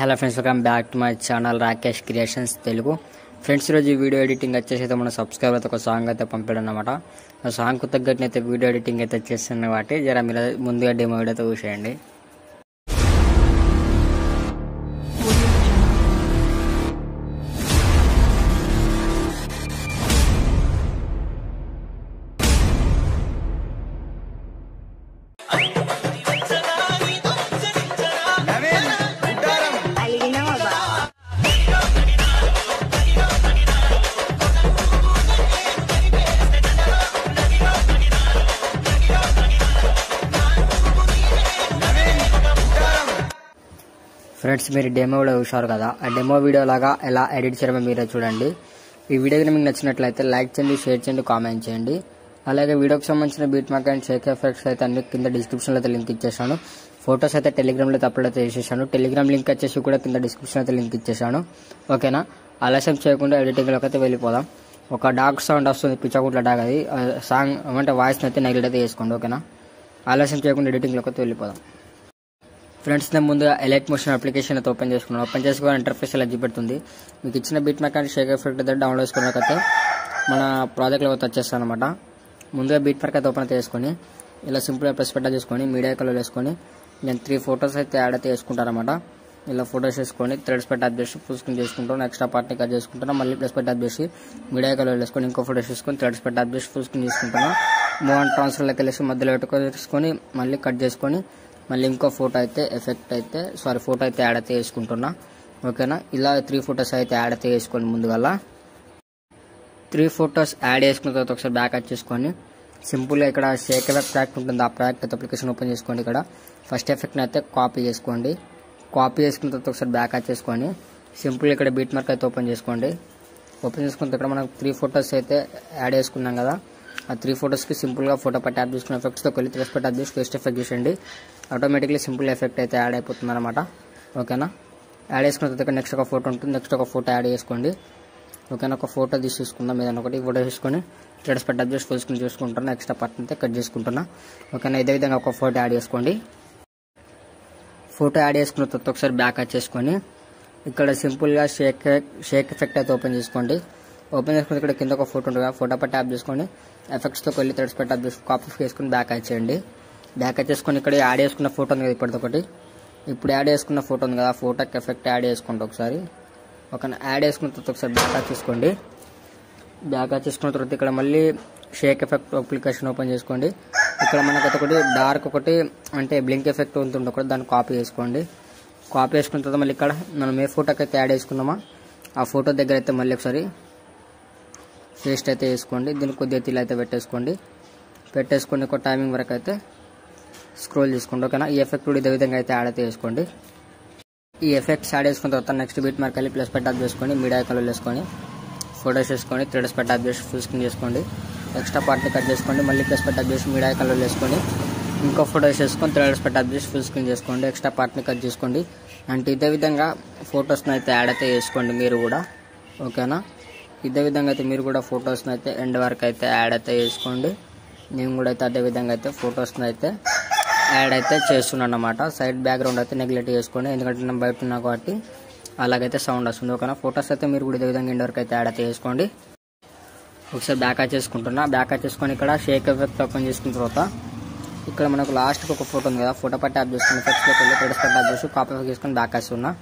Hello friends, welcome back to my channel Rakesh creations Telugu. Friends, ఈరోజు video editing వచ్చేసి అయితే మన సబ్స్క్రైబర్ అయితే ఒక సాంగ్ అయితే పంపాడు అనమాట. ఆ సాంగ్కు తగ్గట్టు వీడియో ఎడిటింగ్ అయితే చేస్తున్న వాటి జర మీరు ముందుగా డెమో వీడియో అయితే చూసేయండి. ఫ్రెండ్స్, మీరు డెమో వీడియో చూశారు కదా, ఆ డెమో వీడియో లాగా ఎలా ఎడిట్ చేయడమో మీరే చూడండి. ఈ వీడియో మీకు నచ్చినట్లయితే లైక్ చేయండి, షేర్ చేయండి, కామెంట్ చేయండి. అలాగే వీడియోకి సంబంధించిన beat mark and Sheikh effects అయితే అన్ని కింద డిస్క్రిప్షన్లో అయితే లింక్ ఇచ్చేసాను. ఫొటోస్ అయితే టెలిగ్రామ్లో అప్లోడ్ అయితే చేసేసాను. టెలిగ్రామ్ లింక్ వచ్చేసి కూడా కింద డిస్క్రిప్షన్ అయితే లింక్ ఇచ్చేసాను. ఓకేనా? ఆలస్యం చేయకుండా ఎడిటింగ్లోకి అయితే వెళ్ళిపోదాం. ఒక డాగ్ సౌండ్ వస్తుంది, పిచ్చగుట్ల డాగ్. అది సాంగ్ అంటే వాయిస్ని అయితే నెగ్లెక్ట్ అయితే చేసుకోండి. ఓకేనా? ఆలస్యం చేయకుండా ఎడిటింగ్లోకి అయితే వెళ్ళిపోదాం. ఫ్రెండ్స్, నేను ముందుగా ఎలైట్ మోషన్ అప్లికేషన్ అయితే ఓపెన్ చేసుకున్నాను. ఓపెన్ చేసుకుని ఇంటర్ఫేస్ ఇలా చూపెడుతుంది. మీకు ఇచ్చిన beat mark and Sheikh effect అయితే డౌన్లోడ్ చేసుకోవడానికైతే మన ప్రాజెక్ట్లో అయితే వచ్చేస్తాను అనమాట. ముందుగా బీట్ మార్క్ అయితే ఓపెన్ అయితే చేసుకొని ఇలా సింపుల్గా ప్రెస్ పెట్టా చేసుకొని మీడియా కలర్ వేసుకొని నేను 3 ఫొటోస్ అయితే యాడ్ అయితే వేసుకుంటాను అనమాట. ఇలా ఫొటోస్ వేసుకొని థ్రెడ్స్ పెట్టి యాడ్ చేసి ఫుల్ స్క్రీన్ చేసుకుంటాను. ఎక్స్ట్రా పార్ట్ని కట్ చేసుకుంటాను. మళ్ళీ ప్రెస్ పెట్టి యాడ్ చేసి మీడియా కలర్ వేసుకొని ఇంకో ఫొటోస్ వేసుకొని థ్రెడ్స్ పెట్టి యాడ్ చేసి ఫుల్ స్క్రీన్ చేసుకుంటాను. మూవ్ అండ్ ట్రాన్స్ఫర్లోకి వెళ్ళేసి మధ్యలో పెట్టుకొని మళ్ళీ కట్ చేసుకొని మళ్ళీ ఇంకో ఫోటో అయితే ఫోటో అయితే యాడ్ అయితే వేసుకుంటున్నా. ఓకేనా? ఇలా 3 ఫొటోస్ అయితే యాడ్ అయితే వేసుకోండి. ముందుగల 3 ఫొటోస్ యాడ్ చేసుకున్న తర్వాత ఒకసారి బ్యాక్ వచ్చేసుకొని సింపుల్గా ఇక్కడ షేక్ ఎఫెక్ట్ ప్రాజెక్ట్ ఉంటుంది. ఆ ప్రాజెక్ట్ అయితే అప్లికేషన్ ఓపెన్ చేసుకోండి. ఇక్కడ ఫస్ట్ ఎఫెక్ట్ని అయితే కాపీ చేసుకోండి. కాపీ చేసుకున్న తర్వాత ఒకసారి బ్యాక్ వచ్చేసుకొని సింపుల్గా ఇక్కడ బీట్ మార్క్ అయితే ఓపెన్ చేసుకోండి. ఓపెన్ చేసుకున్న ఇక్కడ మనం 3 ఫొటోస్ అయితే యాడ్ చేసుకున్నాం కదా, ఆ 3 ఫొటోస్కి సింపుల్గా ఫోటో పట్టి యాడ్ చేసుకున్న ఎఫెక్ట్స్తో వెళ్ళి థ్రెడ్స్ పెట్టి యాడ్ చేసి పేస్ట్ ఎఫెక్ట్ చేసేయండి. ఆటోమేటిక్లీ సింపుల్ ఎఫెక్ట్ అయితే యాడ్ అయిపోతుంది అనమాట. ఓకేనా? యాడ్ చేసుకున్న తర్వాత నెక్స్ట్ ఒక ఫోటో ఉంటుంది. నెక్స్ట్ ఒక ఫోటో యాడ్ చేసుకోండి. ఓకేనా? ఒక ఫోటో తీసుకుందాం. ఏదైనా ఒకటి ఫోటో తీసుకొని థ్రెడ్స్ పెట్టి యాడ్ చేసి ఫుల్ స్క్రీన్ చూసుకుంటున్నా. ఎక్స్ట్రా పార్ట్ అయితే కట్ చేసుకుంటున్నా. ఓకేనా? ఇదే విధంగా ఒక ఫోటో యాడ్ చేసుకోండి. ఫోటో యాడ్ చేసుకున్న తర్వాత ఒకసారి బ్యాక్ వచ్చేసుకొని ఇక్కడ సింపుల్గా షేక్ ఎఫెక్ట్ అయితే ఓపెన్ చేసుకోండి. ఓపెన్ చేసుకుని ఇక్కడ కింద ఒక ఫోటో ఉంటుంది. ఫోటో పట్టి ట్యాప్ చేసుకొని ఎఫెక్ట్స్తో వెళ్ళి థ్రెడ్స్ పెట్టి ట్యాప్ చేసి కాపీ చేసుకుని బ్యాక్ వచ్చేయండి. బ్యాక్ వచ్చేసుకొని ఇక్కడ యాడ్ చేసుకున్న ఫోటో ఉంది కదా, ఇప్పటికొకటి ఇప్పుడు యాడ్ చేసుకున్న ఫోటో ఉంది కదా, ఆ ఫోటోకి ఎఫెక్ట్ యాడ్ చేసుకోండి ఒకసారి. ఓకేనా? యాడ్ చేసుకున్న తర్వాత ఒకసారి బ్యాక్ వచ్చేసుకోండి. బ్యాక్ వచ్చేసుకున్న తర్వాత ఇక్కడ మళ్ళీ షేక్ ఎఫెక్ట్ అప్లికేషన్ ఓపెన్ చేసుకోండి. ఇక్కడ మనకైతే ఒకటి డార్క్ ఒకటి అంటే బ్లింక్ ఎఫెక్ట్ ఉంటుంది ఒకటి, దాన్ని కాపీ చేసుకోండి. కాపీ చేసుకున్న తర్వాత మళ్ళీ ఇక్కడ మనం ఏ ఫోటోకి అయితే యాడ్ చేసుకున్నామో ఆ ఫోటో దగ్గర అయితే మళ్ళీ ఒకసారి పేస్ట్ అయితే వేసుకోండి. దీన్ని కొద్దిగా తిల్ అయితే పెట్టేసుకొని ఒక టైమింగ్ వరకు అయితే స్క్రోల్ చేసుకోండి. ఓకేనా? ఈ ఎఫెక్ట్ కూడా ఇదే విధంగా అయితే యాడ్ అయితే వేసుకోండి. ఈ ఎఫెక్ట్స్ యాడ్ చేసుకున్న తర్వాత నెక్స్ట్ బీట్ మార్క్ వెళ్ళి ప్లస్ పెట్టి యాడ్ చేసుకొని మీడియా కలర్ వేసుకొని ఫోటోస్ వేసుకొని థ్రెడ్స్ పెట్టి యాడ్ చేసి ఫుల్ స్క్రీన్ చేసుకోండి. ఎక్స్ట్రా పార్ట్ని కట్ చేసుకోండి. మళ్ళీ ప్లస్ పెట్టి యాడ్ చేసి మీడియా కలర్ వేసుకొని ఇంకో ఫోటోస్ వేసుకొని థ్రెడ్స్ పెట్టి యాడ్ చేసి ఫుల్ స్క్రీన్ చేసుకోండి. ఎక్స్ట్రా పార్ట్ని కట్ చేసుకోండి. అంటే ఇదే విధంగా ఫొటోస్ని అయితే యాడ్ అయితే వేసుకోండి మీరు కూడా. ఓకేనా? ఇదే విధంగా అయితే మీరు కూడా ఫొటోస్ని అయితే ఎండ్ వరకు అయితే యాడ్ అయితే చేసుకోండి. నేను కూడా అయితే అదే విధంగా అయితే ఫొటోస్ని అయితే యాడ్ అయితే చేస్తున్నాను అన్నమాట. సైడ్ బ్యాక్గ్రౌండ్ అయితే నెగ్లెక్ట్ చేసుకోండి, ఎందుకంటే నేను బయట ఉన్నా కాబట్టి అలాగైతే సౌండ్ వస్తుంది. ఓకేనా? ఫొటోస్ అయితే మీరు కూడా ఇదే విధంగా ఎండ్ వరకు అయితే యాడ్ అయితే చేసుకోండి. ఒకసారి బ్యాక్ వచ్చేసుకుంటున్నా. బ్యాక్ వచ్చేసుకొని ఇక్కడ షేక్ ఎఫెక్ట్ ఓపెన్ చేసుకున్న తర్వాత ఇక్కడ మనకు లాస్ట్కి ఒక ఫోటో ఉంది కదా, ఫోటో పట్టి ట్యాప్ చేసుకుని ఎఫెక్ట్స్లోకి వెళ్ళి థ్రెడ్స్ పట్టి ట్యాప్ చేసి కాపీ చేసుకొని బ్యాక్ వస్తున్నా.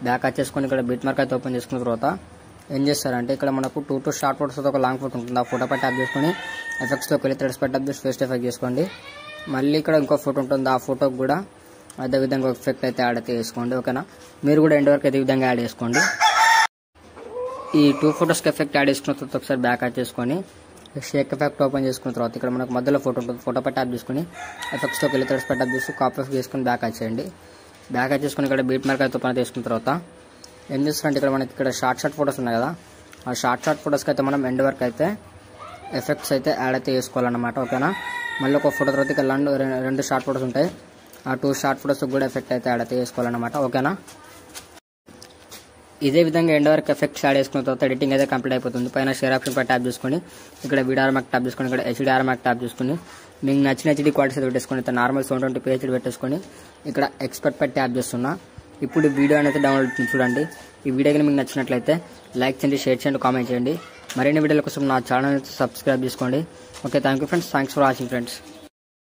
బ్యాక్ వచ్చేసుకొని ఇక్కడ బీట్ మార్క్ అయితే ఓపెన్ చేసుకున్న తర్వాత ఏం చేస్తారంటే ఇక్కడ మనకు 2 షార్ట్ ఫోటోస్ ఒక లాంగ్ ఫోటో ఉంటుంది. ఆ ఫోటో పట్టి ట్యాప్ చేసుకొని ఎఫెక్ట్స్లోకి వెళ్ళి థ్రెడ్స్ పట్టి ట్యాప్ చేసి పేస్ట్ ఎఫెక్ట్ చేసుకోండి. మళ్ళీ ఇక్కడ ఇంకో ఫోటో ఉంటుంది. ఆ ఫోటోకి కూడా అదే విధంగా ఎఫెక్ట్ అయితే యాడ్ అయితే వేసుకోండి. ఓకేనా? మీరు కూడా ఎండ్ వరకు అయితే విధంగా యాడ్ చేసుకోండి. ఈ 2 ఫొటోస్కి ఎఫెక్ట్ యాడ్ చేసుకున్న తర్వాత ఒకసారి బ్యాక్ వచ్చేసుకొని షేక్ ఎఫెక్ట్ ఓపెన్ చేసుకున్న తర్వాత ఇక్కడ మనకు మధ్యలో ఫోటో ఉంటుంది. ఫోటో పట్టి ట్యాప్ చేసుకొని ఎఫెక్ట్స్లోకి వెళ్ళి థ్రెడ్స్ పట్టి ట్యాప్ చేసి కాపీ చేసుకొని బ్యాక్ వచ్చేయండి. బ్యాక్ వచ్చేసుకొని ఇక్కడ బీట్ మార్క్ అయితే ఓపెన్ చేసుకున్న తర్వాత ఏం చేస్తారంటే ఇక్కడ మనకి ఇక్కడ షార్ట్ ఫొటోస్ ఉన్నాయి కదా, ఆ షార్ట్ ఫొటోస్కి అయితే మనం ఎండ్ వరకు అయితే ఎఫెక్ట్స్ అయితే యాడ్ అయితే వేసుకోవాలన్నమాట. ఓకేనా? మళ్ళీ ఒక ఫోటో తర్వాత ఇక్కడ 2 షార్ట్ ఫొటోస్ ఉంటాయి. ఆ 2 షార్ట్ ఫొటోస్కి కూడా ఎఫెక్ట్ అయితే యాడ్ అయితే వేసుకోవాలన్నమాట. ఓకేనా? ఇదే విధంగా ఎండ్ వరకు ఎఫెక్ట్స్ యాడ్ చేసుకున్న తర్వాత ఎడిటింగ్ అయితే కంప్లీట్ అయిపోతుంది. పైన షేర్ ఆప్షన్ పై ట్యాప్ చేసుకొని ఇక్కడ వీడియో మార్క్ ట్యాప్ చేసుకొని ఇక్కడ హెచ్డిఆర్ మార్క్ ట్యాప్ చేసుకొని మీకు నచ్చిన హెచ్డి క్వాలిటీ పెట్టేసుకొని నార్మల్ 720p హెచ్డి పెట్టేసుకొని ఇక్కడ ఎక్స్పర్ట్ పై ట్యాప్ చేస్తున్నా. ఇప్పుడు వీడియో అనేది డౌన్లోడ్ అవుతుంది చూడండి. ఈ వీడియో కనుక మీకు నచ్చినట్లయితే లైక్ చేయండి, షేర్ చేయండి, కామెంట్ చేయండి. మరిన్ని వీడియోల కోసం నా ఛానల్ సబ్స్క్రైబ్ చేసుకోండి. Okay, thank you friends. Thanks for watching friends.